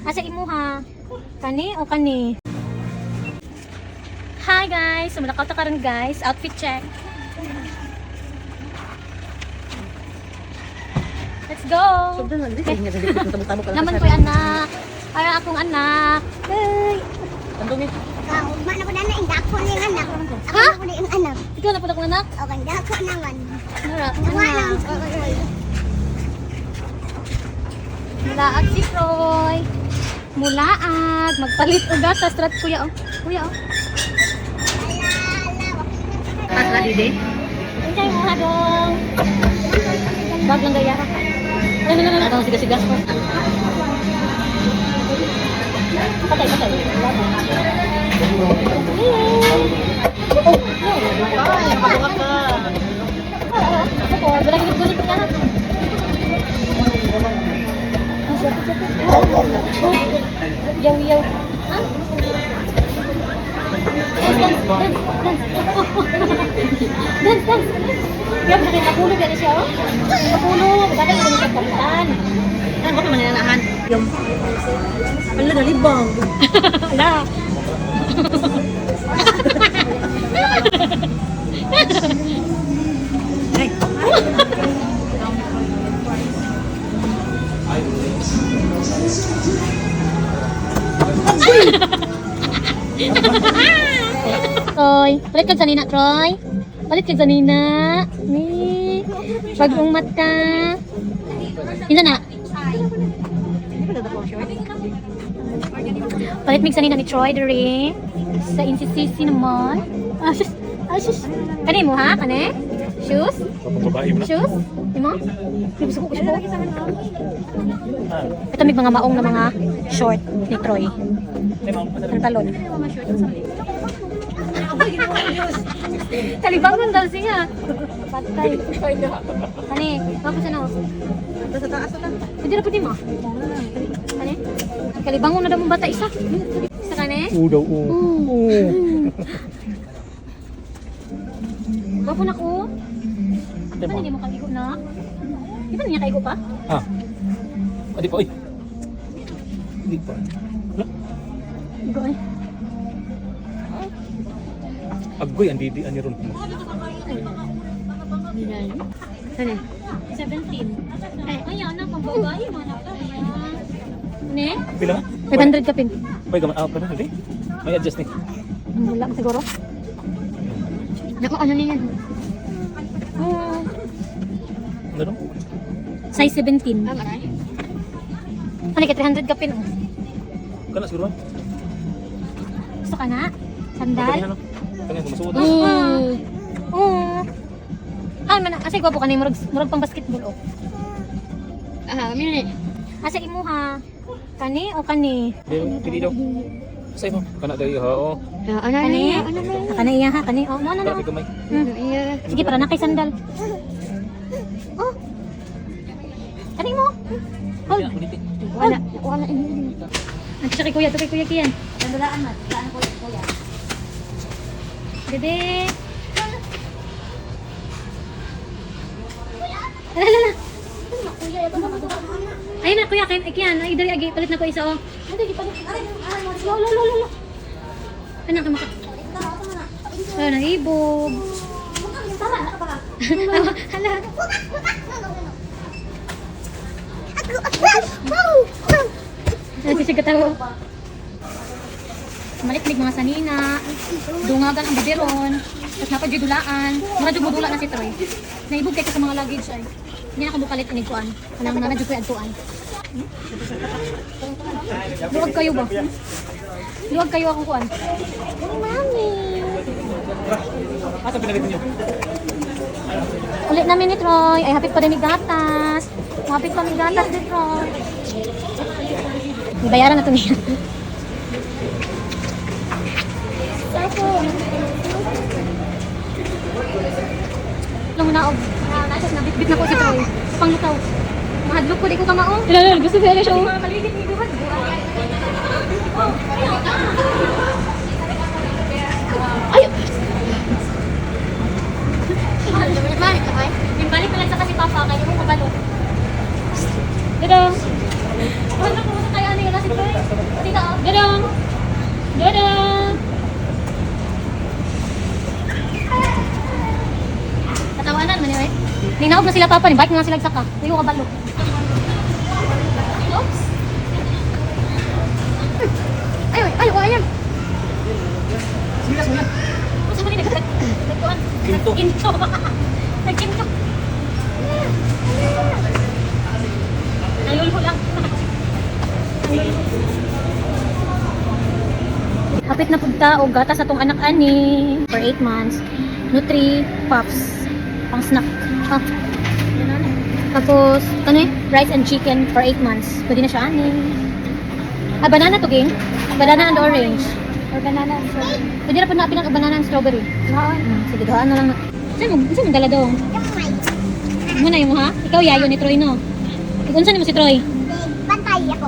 Asa imuha? Kani o kani? Hi guys! Sumalakaw ta karon guys. Outfit check. Let's go! Naman ko yung anak. Para akong anak. Hey! Mana ko na indako na yung anak. Ha? Ako na yung anak. Ikaw na pala akong anak? O indako naman. Harap. Nawa lang. Mulaag si Troy. Mulaag. Magpalit o gatas. Strat kuya oh. Kuya oh. Patla dide. Enjoy mo hadong. Bag lang gaya. Ano sigas-sigas ko. Patay. Gulit ka na. Yaw. Ha? Dance. Yan, nakapulog yan siya, oh. Nakapulog. Bakit hindi siya kapitan? Yan, bakit manananahan? Yung... Ano na, libang. Ala. Ay. Troy, palit kag sanina, Troy. Palit kag sanina. Ni, bagong mata. Insa na? Palit mig sanina ni Troy diri sa NCCC naman. Sus. Kani mo ha? Kani? Shoes? Babae mo na. Shoes? Imo? Gusto ko. Ito may mga maong na mga short ni Troy. Ang talon. Talibangan daw siya. Patay. Kani? Tapos ano? Sa taas na. Pwede na pwede mo? Kani? Kalibangon na daw mong bata isa. Isa kani? Daw. Bapo na ko. Di ba hindi mo kagigo na? Di ba niya kagigo pa? Ah. Adi pa, oy. Di pa. Gigo eh. Agoy, andi ron. Ano? 17. Ay, anak, ang babae mo na ka. Ne? Pila? 500 ka pin. Pay gaman pa na, hindi. May adjust ni. Wala mo siguro. Naku, ano niya? Ano ron? Size 17. Ano ka, 300 ka pin. Kana siguro. Gusto ka na? Sandal? Kanya gumasuot. Ah, man, asay gwapo ka na murag pang basketball oh. Mili. Asa imuha? Kani o kani? Pili daw. Say mo. Kana dayo ha, oh. Kani? Kani iya ha, kani. Oh, mo na. Dati gamay. Sige, para na kay sandal. Oh. Kani mo? Hold. Ya, ulitin. Wala. Ang kay kuya, to kay kuya kiyan. Sandalaan man. Saan ko kuya? Dede. Ala. Ayun na kuya, kiyan. Ay, dari agi palit na ko isa oh. Ano gipalit? Lo. Kanang ka maka. Ano nahibog. Tara na ka. Hala. Ano siya katawo? Maliklig mga sanina, dungagan ang biberon, tapos napadjudulaan, maradyo budula na si Troy. Naibog kay ko sa mga luggage ay. Hindi na kabukalit ang iguan. Anang nanadyo ko yung adtuan. Luwag kayo ba? Luwag kayo akong kuan. Mami! Asa pinalitin niyo? Ulit namin ni Troy. Ay, hapit pa din ni gatas. Hapit pa ni gatas ni Troy. May bayaran na ito niya. Lang na og. Nasas na bitbit na ko si Troy. Panglutaw. Mahadlok ko di ko kamaong. Ilan gusto siya siya. Maligid ni duhat. Ay. Balik na lang sa kasi papa kayo mo kabalo. Dito. Wala ko sa kaya ni si Troy. na sila papa ni bike na sila saka. Tuyo ka balo. Oops. Ay, ayun. Sila. Masa mo ni nagkuan? Kinto. Kinto. Nagkinto. Nalulho lang. Hapit na pugta o gatas atong anak ani for 8 months. Nutri Puffs pang snack. Ah. Tapos ano rice and chicken for 8 months. Pwede na siya ani. Ah, banana to ging. Banana and orange. Or banana and strawberry. Pwede na po na pinang banana and strawberry. Sige, dohaan na lang na. Saan mo dala dong? Yung may Muna yung ha? Ikaw yayo ni Troy no? Ikunsan mo si Troy? bantay ako.